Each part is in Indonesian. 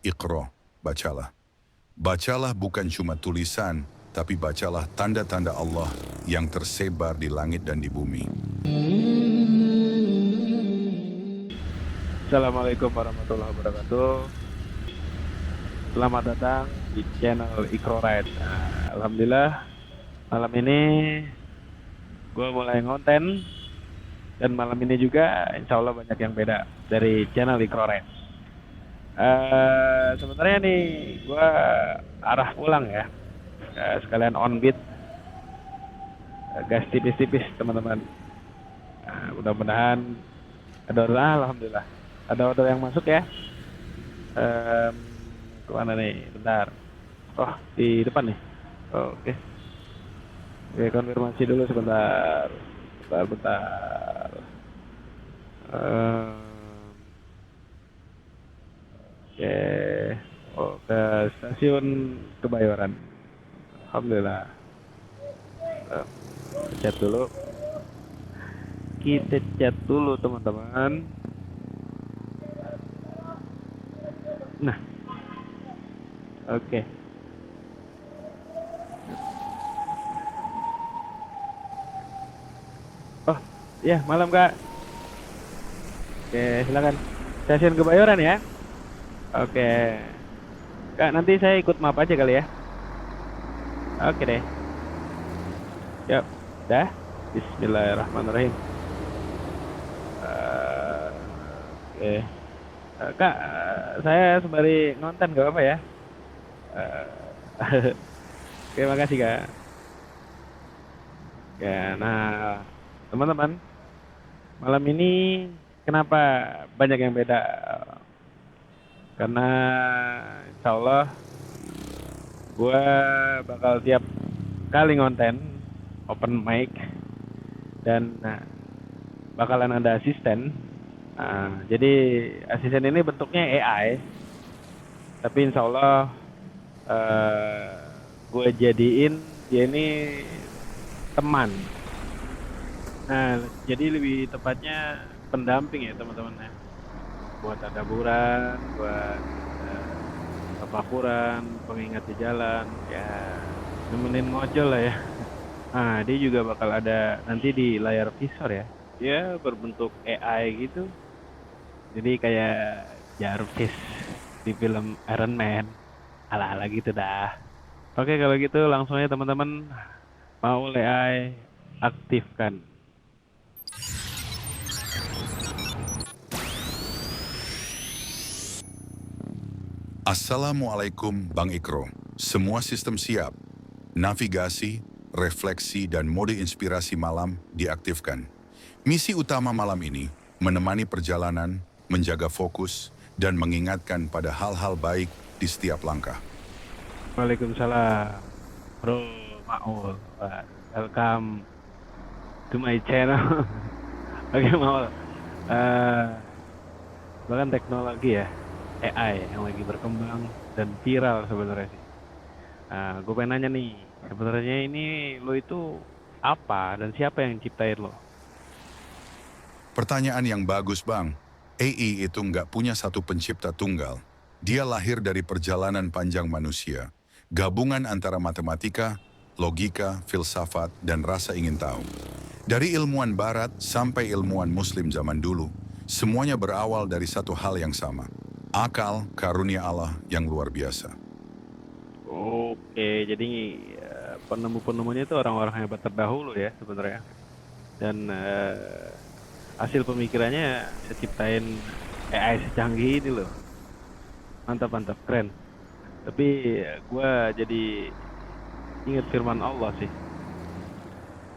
Iqra, bacalah. Bacalah bukan cuma tulisan, tapi bacalah tanda-tanda Allah yang tersebar di langit dan di bumi. Assalamualaikum warahmatullahi wabarakatuh. Selamat datang di channel Iqra Ride. Alhamdulillah malam ini gue mulai ngonten dan malam ini juga insya Allah banyak yang beda dari channel Iqra Ride. Sebenarnya nih gue arah pulang ya, sekalian on beat, gas tipis-tipis teman-teman. Mudah-mudahan ada order, alhamdulillah ada order yang masuk ya. Em, Kemana nih? Bentar. Oh, di depan nih. Oh, oke. Oke, konfirmasi dulu sebentar. Bentar. Em, oke. Oh, ke stasiun Kebayoran. Alhamdulillah. Em, Chat dulu. Kita chat dulu teman-teman. Nah, oke. Oh, ya malam Kak. Oke, silakan. Stasiun Kebayoran ya. Oke. Kak, nanti saya ikut map aja kali ya. Oke deh. Yuk, dah. Bismillahirrahmanirrahim. Oke. Kak, saya sembari ngonten gak apa ya? Oke, makasih Kak. Ya, nah teman-teman, malam ini kenapa banyak yang beda? Karena insya Allah gue bakal tiap kali ngonten open mic dan bakalan ada asisten. Jadi asisten ini bentuknya AI, tapi insya Allah gue jadiin dia ini teman. Nah, jadi lebih tepatnya pendamping ya teman-teman ya. Buat tadaburan, buat tafakuran, pengingat di jalan, ya nemenin ngojol lah ya. Nah, dia juga bakal ada nanti di layar visor ya. Dia berbentuk AI gitu. Jadi kayak Jarvis di film Iron Man. Ala-ala gitu dah. Oke, kalau gitu langsung aja teman-teman. Mau AI aktifkan. Assalamualaikum Bang Ikro. Semua sistem siap. Navigasi, refleksi, dan mode inspirasi malam diaktifkan. Misi utama malam ini, menemani perjalanan, menjaga fokus, dan mengingatkan pada hal-hal baik di setiap langkah. Waalaikumsalam. Bro, Maul. Welcome to my channel. Oke, Maul. Bahkan teknologi ya, AI yang lagi berkembang dan viral sebenarnya sih. Gue pengen nanya nih, sebenarnya ini lo itu apa dan siapa yang ciptain lo? Pertanyaan yang bagus, Bang. AI itu nggak punya satu pencipta tunggal. Dia lahir dari perjalanan panjang manusia. Gabungan antara matematika, logika, filsafat, dan rasa ingin tahu. Dari ilmuwan barat sampai ilmuwan muslim zaman dulu, semuanya berawal dari satu hal yang sama. Akal karunia Allah yang luar biasa. Oke, jadi penemu-penemunya itu orang-orang hebat terdahulu ya sebenarnya. Dan hasil pemikirannya saya ciptain AI secanggih ini loh. Mantap, mantap, keren. Tapi gue jadi ingat firman Allah sih,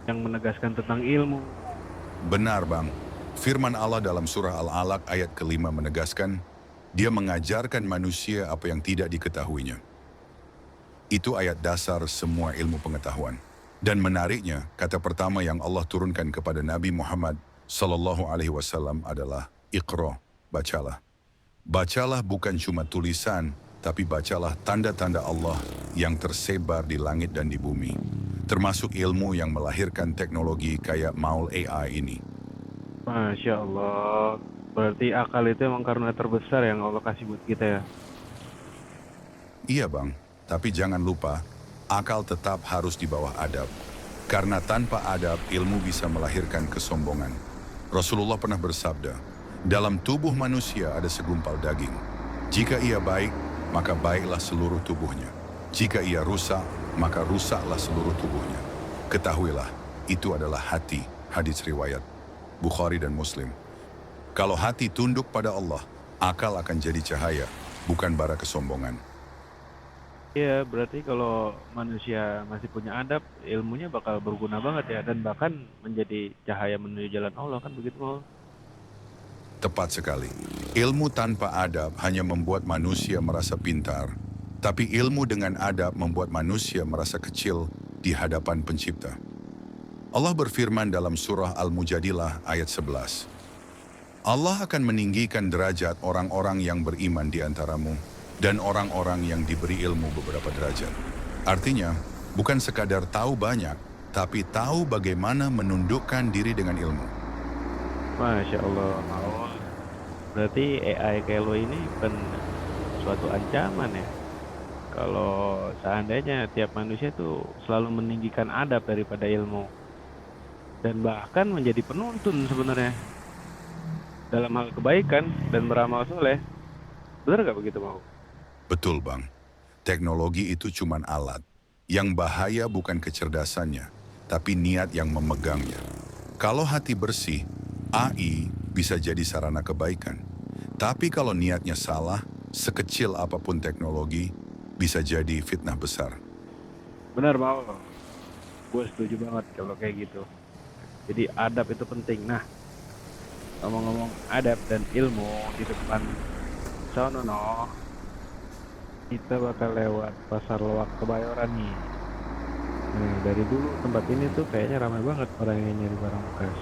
yang menegaskan tentang ilmu. Benar, Bang. Firman Allah dalam surah Al-Alaq ayat ke-5 menegaskan, Dia mengajarkan manusia apa yang tidak diketahuinya. Itu ayat dasar semua ilmu pengetahuan. Dan menariknya, kata pertama yang Allah turunkan kepada Nabi Muhammad SAW adalah Iqra, bacalah. Bacalah bukan cuma tulisan, tapi bacalah tanda-tanda Allah yang tersebar di langit dan di bumi. Termasuk ilmu yang melahirkan teknologi kayak Maul AI ini. Masya Allah. Berarti akal itu emang karunia terbesar yang Allah kasih buat kita ya. Iya bang, tapi jangan lupa, akal tetap harus di bawah adab. Karena tanpa adab, ilmu bisa melahirkan kesombongan. Rasulullah pernah bersabda, dalam tubuh manusia ada segumpal daging. Jika ia baik, maka baiklah seluruh tubuhnya. Jika ia rusak, maka rusaklah seluruh tubuhnya. Ketahuilah, itu adalah hati, hadis riwayat Bukhari dan Muslim. Kalau hati tunduk pada Allah, akal akan jadi cahaya, bukan bara kesombongan. Iya, berarti kalau manusia masih punya adab, ilmunya bakal berguna banget ya, dan bahkan menjadi cahaya menuju jalan Allah, kan begitu mau? Tepat sekali. Ilmu tanpa adab hanya membuat manusia merasa pintar, tapi ilmu dengan adab membuat manusia merasa kecil di hadapan pencipta. Allah berfirman dalam surah Al-Mujadilah ayat 11. Allah akan meninggikan derajat orang-orang yang beriman di antaramu dan orang-orang yang diberi ilmu beberapa derajat. Artinya, bukan sekadar tahu banyak, tapi tahu bagaimana menundukkan diri dengan ilmu. Masya Allah, Maul. Berarti AI kayak lo ini bukan suatu ancaman ya. Kalau seandainya tiap manusia tuh selalu meninggikan adab daripada ilmu. Dan bahkan menjadi penuntun sebenarnya. Dalam hal kebaikan dan beramal soleh. Bener gak begitu mau? Betul bang, teknologi itu cuma alat. Yang bahaya bukan kecerdasannya, tapi niat yang memegangnya. Kalau hati bersih, AI bisa jadi sarana kebaikan. Tapi kalau niatnya salah, sekecil apapun teknologi, bisa jadi fitnah besar. Bener mau. Gue setuju banget kalau kayak gitu. Jadi adab itu penting. Nah, ngomong-ngomong adab dan ilmu di depan sono no, kita bakal lewat pasar loak Kebayoran nih. Nah, dari dulu tempat ini tuh kayaknya ramai banget orang yang nyari barang bekas.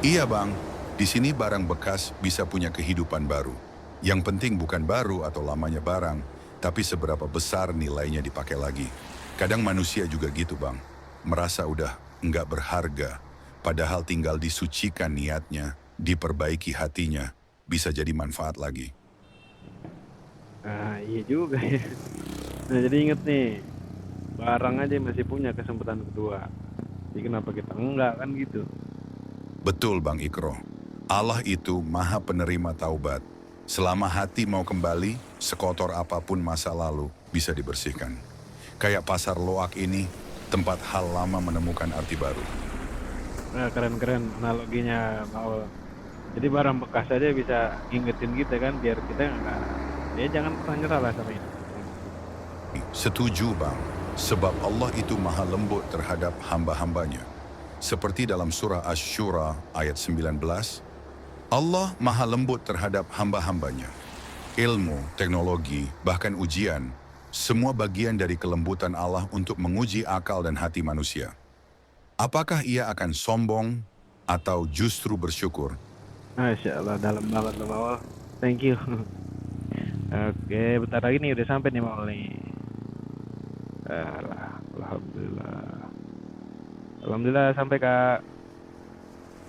Iya bang, di sini barang bekas bisa punya kehidupan baru. Yang penting bukan baru atau lamanya barang, tapi seberapa besar nilainya dipakai lagi. Kadang manusia juga gitu bang, merasa udah nggak berharga, padahal tinggal disucikan niatnya, diperbaiki hatinya, bisa jadi manfaat lagi. Ah, iya juga ya. Nah, jadi inget nih, barang aja masih punya kesempatan kedua. Jadi kenapa kita enggak kan gitu? Betul bang Ikro, Allah itu maha penerima taubat. Selama hati mau kembali, sekotor apapun masa lalu bisa dibersihkan. Kayak pasar loak ini, tempat hal lama menemukan arti baru. Nah, keren-keren analoginya Paul. Jadi barang bekas aja bisa ngingetin kita kan, biar kita nggak, ya jangan pernah nyerah lah sama itu. Setuju bang, sebab Allah itu maha lembut terhadap hamba-hambanya. Seperti dalam surah Asy-Syura ayat 19, Allah maha lembut terhadap hamba-hambanya. Ilmu, teknologi, bahkan ujian, semua bagian dari kelembutan Allah untuk menguji akal dan hati manusia. Apakah ia akan sombong atau justru bersyukur? Masya Allah, dalam banget loh Paul. Thank you. Oke, bentar lagi nih udah sampai nih Paul nih. Alhamdulillah. Alhamdulillah sampai Kak.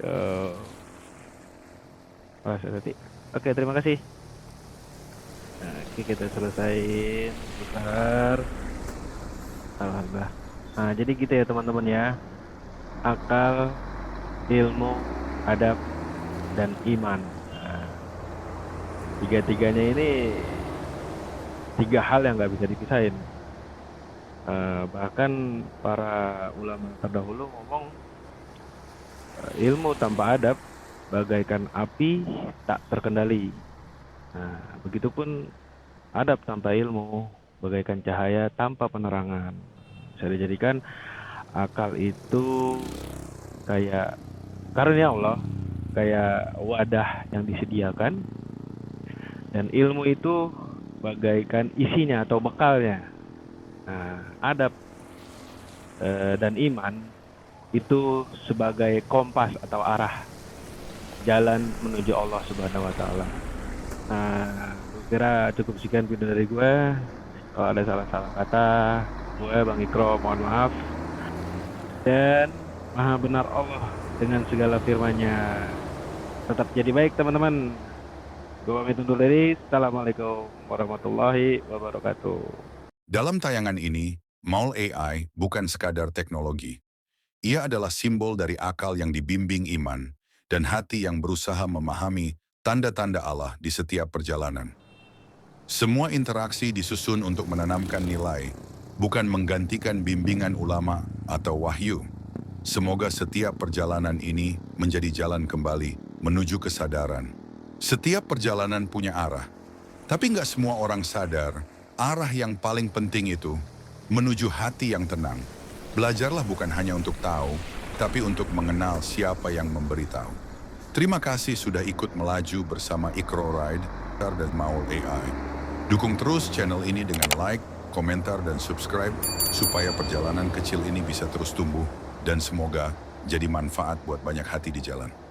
Yo. Wah, tadi. Oke, terima kasih. Nah, oke, kita selesaiin. Bentar. Alhamdulillah. Nah, jadi gitu ya teman-teman ya. Akal, ilmu, adab, dan iman. Nah, tiga-tiganya ini tiga hal yang nggak bisa dipisahin. Bahkan para ulama terdahulu ngomong ilmu tanpa adab bagaikan api tak terkendali. Nah, begitupun adab tanpa ilmu bagaikan cahaya tanpa penerangan. Bisa dijadikan akal itu kayak karunia Allah, kayak wadah yang disediakan, dan ilmu itu bagaikan isinya atau bekalnya. Nah, adab dan iman itu sebagai kompas atau arah jalan menuju Allah Subhanahu wa taala. Nah, gue kira cukup sekian video dari gue. Kalau ada salah-salah kata, gue Bang Ikro mohon maaf. Dan maha benar Allah dengan segala firman-Nya. Tetap jadi baik teman-teman. Gue pamit undur diri. Assalamualaikum warahmatullahi wabarakatuh. Dalam tayangan ini, Maul AI bukan sekadar teknologi. Ia adalah simbol dari akal yang dibimbing iman dan hati yang berusaha memahami tanda-tanda Allah di setiap perjalanan. Semua interaksi disusun untuk menanamkan nilai, bukan menggantikan bimbingan ulama atau wahyu. Semoga setiap perjalanan ini menjadi jalan kembali menuju kesadaran. Setiap perjalanan punya arah, tapi nggak semua orang sadar arah yang paling penting itu menuju hati yang tenang. Belajarlah bukan hanya untuk tahu, tapi untuk mengenal siapa yang memberitahu. Terima kasih sudah ikut melaju bersama Ikro Ride dan Maul AI. Dukung terus channel ini dengan like, komentar, dan subscribe supaya perjalanan kecil ini bisa terus tumbuh dan semoga jadi manfaat buat banyak hati di jalan.